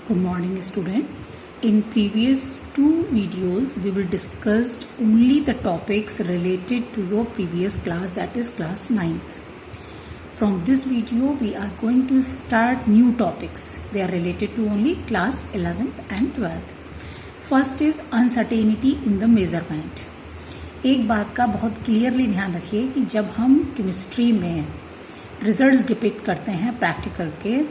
Good morning, student. In previous two videos, we will discuss only the topics related to your previous class, that is class 9th. From this video, we are going to start new topics. They are related to only class 11th and 12th. First is uncertainty in the measurement. एक बात का बहुत clearly ध्यान रखिए कि जब हम chemistry में रिजल्ट्स डिपिक्ट करते हैं प्रैक्टिकल के,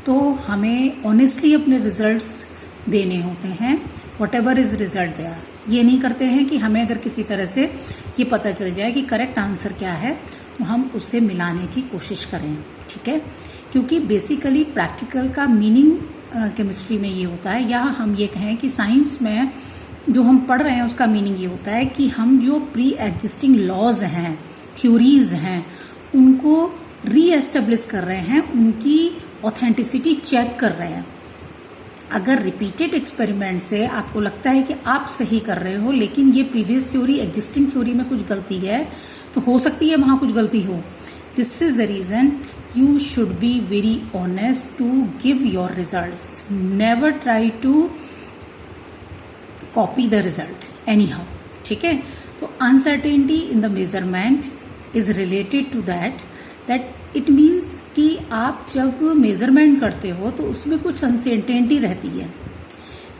तो हमें ऑनेस्टली अपने रिजल्ट्स देने होते हैं. Whatever is result they are. ये नहीं करते हैं कि हमें अगर किसी तरह से ये पता चल जाए कि करेक्ट आंसर क्या है तो हम उससे मिलाने की कोशिश करें. ठीक है, क्योंकि बेसिकली प्रैक्टिकल का मीनिंग केमिस्ट्री में ये होता है, या हम ये कहें कि साइंस में जो हम पढ़ रहे हैं उसका मीनिंग ये होता है कि हम जो प्री एग्जिस्टिंग लॉज हैं, थ्योरीज हैं, उनको रीएस्टेब्लिश कर रहे हैं, उनकी ऑथेंटिसिटी चेक कर रहे हैं. अगर रिपीटेड एक्सपेरिमेंट से आपको लगता है कि आप सही कर रहे हो, लेकिन ये प्रीवियस थ्योरी, एग्जिस्टिंग थ्योरी में कुछ गलती है, तो हो सकती है वहां कुछ गलती हो. This is the reason you should be very honest to give your results. Never try to copy the result anyhow. ठीक है, तो uncertainty in the measurement is related to that it means कि आप जब measurement करते हो तो उसमें कुछ अनसर्टेनिटी रहती है.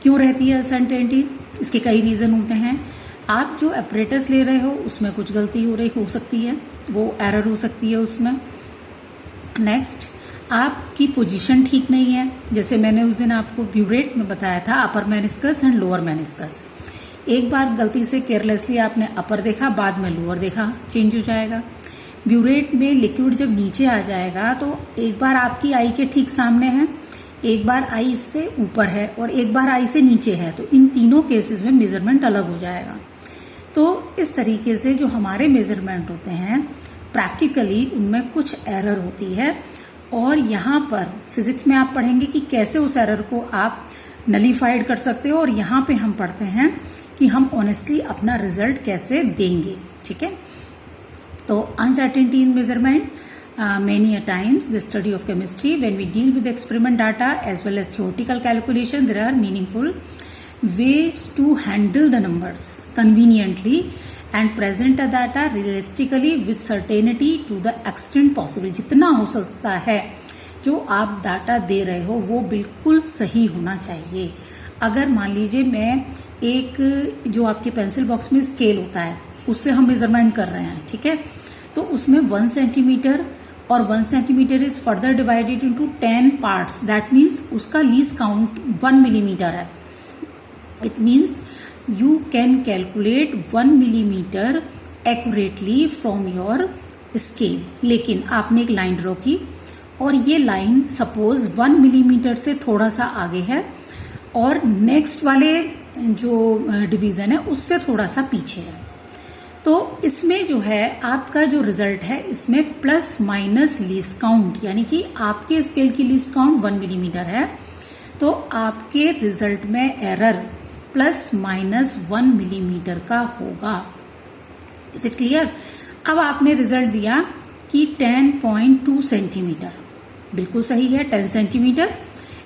क्यों रहती है अनसर्टेनिटी? इसके कई रीजन होते हैं. आप जो अपरेटस ले रहे हो उसमें कुछ गलती हो सकती है, वो एरर हो सकती है उसमें. नेक्स्ट, आपकी पोजीशन ठीक नहीं है. जैसे मैंने उस दिन आपको ब्यूरेट में बताया था, अपर मेनिस्कस एंड लोअर मेनिस्कस. एक बार गलती से केयरलेसली आपने अपर देखा, बाद में लोअर देखा, चेंज हो जाएगा. ब्यूरेट में लिक्विड जब नीचे आ जाएगा तो एक बार आपकी आई के ठीक सामने है, एक बार आई से ऊपर है और एक बार आई से नीचे है. तो इन तीनों केसेस में मेजरमेंट अलग हो जाएगा. तो इस तरीके से जो हमारे मेजरमेंट होते हैं प्रैक्टिकली उनमें कुछ एरर होती है. और यहाँ पर फिजिक्स में आप पढ़ेंगे कि कैसे उस एरर को आप नलीफाइड कर सकते हो, और यहाँ पे हम पढ़ते हैं कि हम ऑनेस्टली अपना रिजल्ट कैसे देंगे. ठीक है, तो uncertainty in measurement, many a times the study of chemistry, when we deal with experiment data as well as theoretical calculation, there are meaningful ways to handle the numbers conveniently and present the data realistically with certainty to the extent possible. जितना हो सकता है जो आप data दे रहे हो वो बिल्कुल सही होना चाहिए. अगर मान लीजिए मैं एक जो आपके पेंसिल बॉक्स में स्केल होता है उससे हम मेजरमेंट कर रहे हैं, ठीक है, तो उसमें 1 सेंटीमीटर और 1 centimetre is further divided into 10 parts. That means उसका लीस्ट काउंट 1 मिलीमीटर है. It means you can calculate 1 millimetre accurately from your scale. लेकिन आपने एक लाइन ड्रॉ की और ये लाइन सपोज 1 मिलीमीटर से थोड़ा सा आगे है और नेक्स्ट वाले जो डिवीजन है उससे थोड़ा सा पीछे है. तो इसमें जो है आपका जो रिजल्ट है इसमें प्लस माइनस लीस्ट काउंट, यानी कि आपके स्केल की लीस्ट काउंट 1 मिलीमीटर है, तो आपके रिजल्ट में एरर प्लस माइनस 1 मिलीमीटर का होगा. Is it clear? अब आपने रिजल्ट दिया कि 10.2 सेंटीमीटर, बिल्कुल सही है. 10 centimetre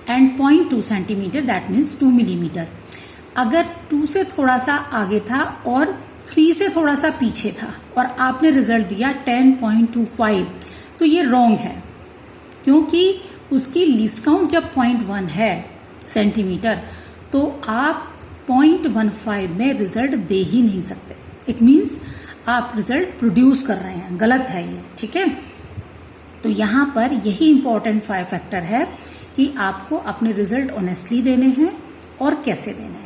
and 0.2 centimetre, that means 2 millimetre. अगर 2 से थोड़ा सा आगे था और 3 से थोड़ा सा पीछे था और आपने रिजल्ट दिया 10.25, तो ये रॉन्ग है, क्योंकि उसकी लीस्ट काउंट जब 0.1 है सेंटीमीटर तो आप 0.15 में रिजल्ट दे ही नहीं सकते. इट मीन्स आप रिजल्ट प्रोड्यूस कर रहे हैं, गलत है ये. ठीक है, तो यहाँ पर यही इंपॉर्टेंट फैक्टर है कि आपको अपने रिजल्ट ऑनेस्टली देने हैं और कैसे देने हैं.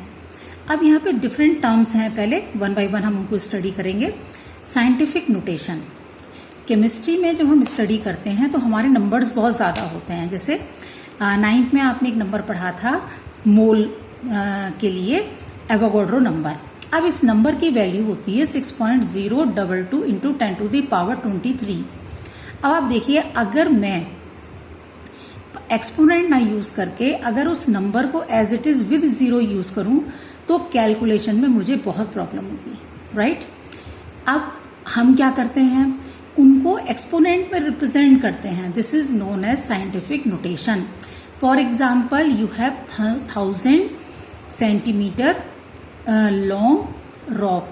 अब यहाँ पे डिफरेंट टर्म्स हैं, पहले वन बाय वन हम उनको स्टडी करेंगे. Scientific notation. केमिस्ट्री में जब हम स्टडी करते हैं तो हमारे नंबर्स बहुत ज़्यादा होते हैं. जैसे 9th में आपने एक नंबर पढ़ा था मोल के लिए, एवोगाड्रो नंबर. अब इस नंबर की वैल्यू होती है 6.022 इंटू 10⁻23. अब आप देखिए, अगर मैं एक्सपोनेंट ना यूज करके अगर उस नंबर को as it is with 0 use करूं तो कैलकुलेशन में मुझे बहुत प्रॉब्लम होगी, राइट? अब हम क्या करते हैं, उनको एक्सपोनेंट में रिप्रेजेंट करते हैं. This is known as scientific notation. For example you have 1000 centimetre long rock,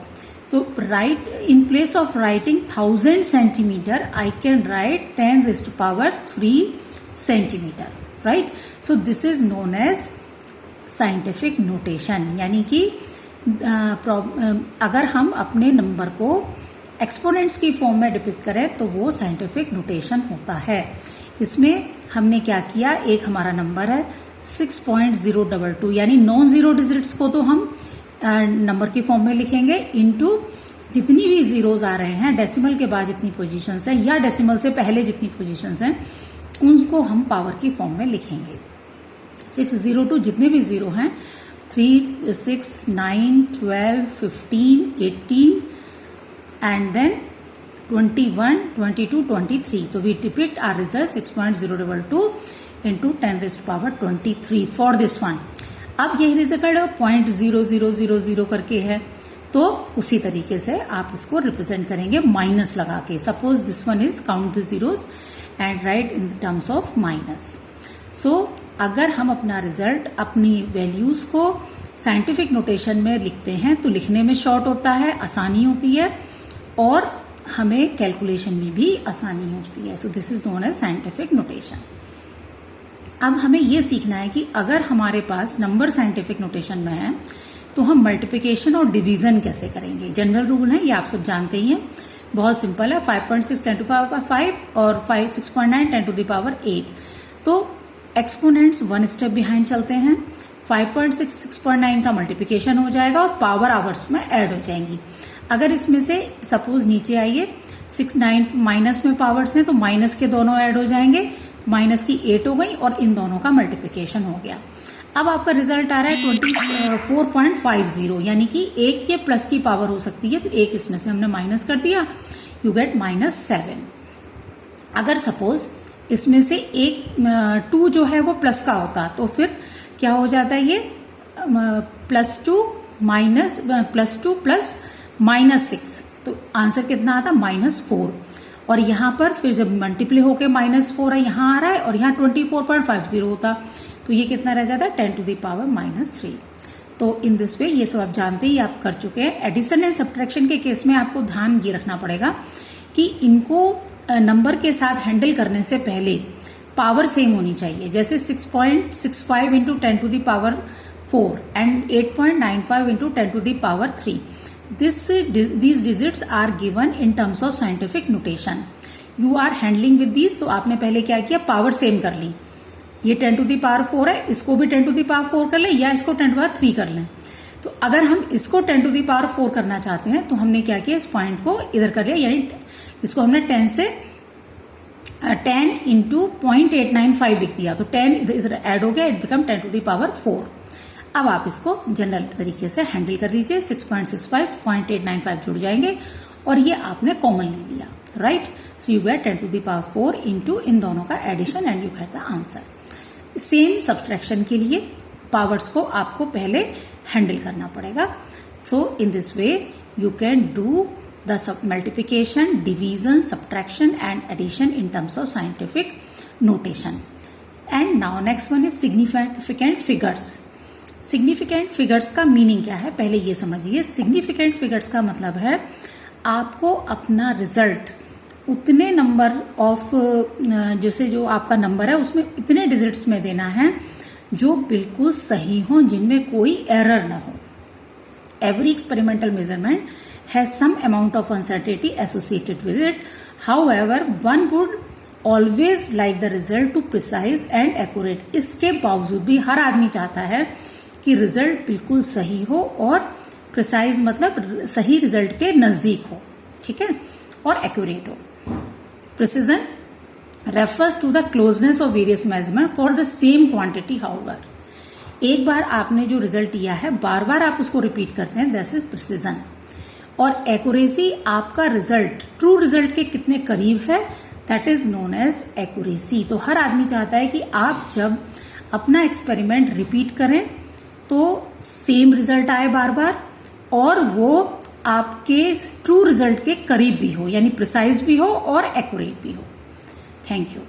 तो right in place of writing 1000 centimetre I can write 10⁻³ centimetre, right. So this is known as scientific notation. यानी कि अगर हम अपने number को exponents की form में depict करें तो वो साइंटिफिक नोटेशन होता है. इसमें हमने क्या किया, एक हमारा नंबर है 6.022, यानी नॉन जीरो डिजिट्स को तो हम नंबर की फॉर्म में लिखेंगे इनटू जितनी भी जीरोज आ रहे हैं, डेसिमल के बाद जितनी पोजीशंस हैं या डेसिमल से पहले जितनी पोजीशंस हैं उनको हम पावर की फॉर्म में लिखेंगे. 602 जितने भी जीरो हैं, 3, 6, 9, 12, 15, 18 and then 21, 22, 23. So we depict our result 6.022 into 10⁻23 for this one. अब यही रिजल्ट 0.0000 करके है, तो उसी तरीके से आप इसको रिप्रेजेंट करेंगे माइनस लगा के. Suppose this one is count the zeros and write in terms of minus. So अगर हम अपना रिजल्ट, अपनी वैल्यूज को साइंटिफिक नोटेशन में लिखते हैं तो लिखने में शॉर्ट होता है, आसानी होती है और हमें कैलकुलेशन में भी आसानी होती है. So this is known as scientific notation. अब हमें यह सीखना है कि अगर हमारे पास नंबर साइंटिफिक नोटेशन में है तो हम मल्टीप्लिकेशन और डिवीजन कैसे करेंगे. जनरल रूल है, ये आप सब जानते ही हैं, बहुत सिंपल है. 5.6 10⁵ और 6.9 10⁸8. तो एक्सपोनेंट्स वन स्टेप बिहाइंड चलते हैं. 5.6 6.9 का मल्टीप्लिकेशन हो जाएगा और पावर आवर्स में ऐड हो जाएंगी. अगर इसमें से सपोज नीचे आइए 6 9 माइनस में पावर्स हैं तो माइनस के दोनों ऐड हो जाएंगे, माइनस की 8 हो गई और इन दोनों का मल्टीप्लिकेशन हो गया. अब आपका रिजल्ट आ रहा है 24.50, यानी कि एक ये प्लस की पावर हो सकती है तो एक इसमें से हमने माइनस कर दिया, यू गेट -7. अगर सपोज इसमें से एक 2 जो है वो प्लस का होता तो फिर क्या हो जाता है, ये +2 प्लस -6, तो आंसर कितना आता -4. और यहां पर फिर जब मल्टीप्लाई होके -4 है यहां आ रहा है और यहां 24.50 होता तो ये कितना रह जाता है 10⁻³ तो इन दिस वे ये सब आप जानते ही, आप कर चुके हैं. एडिशन एंड सब्ट्रैक्शन के केस में आपको ध्यान ये रखना पड़ेगा कि इनको नंबर के साथ हैंडल करने से पहले पावर सेम होनी चाहिए. जैसे 6.65 into 10⁴ and 8.95 into 10⁻3. These digits are given in terms of scientific notation. You are handling with these, तो आपने पहले क्या किया, पावर सेम कर ली. ये 10⁴ है, इसको भी 10⁴ कर लें या इसको 10⁻3 कर लें. तो अगर हम इसको 10⁴ करना चाहते हैं तो हमने क्या किया, इस पॉइंट को इधर कर लिया, यानी इसको हमने 10 इंटू 0.895 लिख दिया, तो 10 इधर ऐड हो गया, इट बिकम 10⁴. अब आप इसको जनरल तरीके से हैंडल कर लीजिए. 6.65 0.895 जुड़ जाएंगे और ये आपने कॉमन ले लिया, right. So you get 10⁴ into इन दोनों का addition and you get the answer. Same subtraction के लिए पावर्स को आपको पहले हैंडल करना पड़ेगा. So in this way you can do the multiplication, division, subtraction and addition in terms of scientific notation. And now next one is significant figures. Significant figures का meaning क्या है, पहले ये समझिए. सिग्निफिकेंट फिगर्स का मतलब है आपको अपना रिजल्ट उतने नंबर ऑफ, जैसे जो आपका नंबर है उसमें इतने डिजिट्स में देना है जो बिल्कुल सही हो, जिनमें कोई एरर ना हो. Every experimental measurement has some amount of uncertainty associated with it. However one would always like the result to precise and accurate. इसके बावजूद भी हर आदमी चाहता है कि रिजल्ट बिल्कुल सही हो और प्रिसाइज मतलब सही रिजल्ट के नजदीक हो, ठीक है, और एक्यूरेट हो. Precision refers to the closeness of various measurement for the same quantity. However, एक बार आपने जो रिजल्ट दिया है बार बार आप उसको रिपीट करते हैं, दैट इज प्रिसीजन. और एक्यूरेसी आपका रिजल्ट, ट्रू रिजल्ट के कितने करीब है, that is known as accuracy. तो हर आदमी चाहता है कि आप जब अपना एक्सपेरिमेंट रिपीट करें तो सेम रिजल्ट आए बार बार और वो आपके ट्रू रिजल्ट के करीब भी हो, यानी प्रिसाइज भी हो और एक्यूरेट भी हो. Thank you.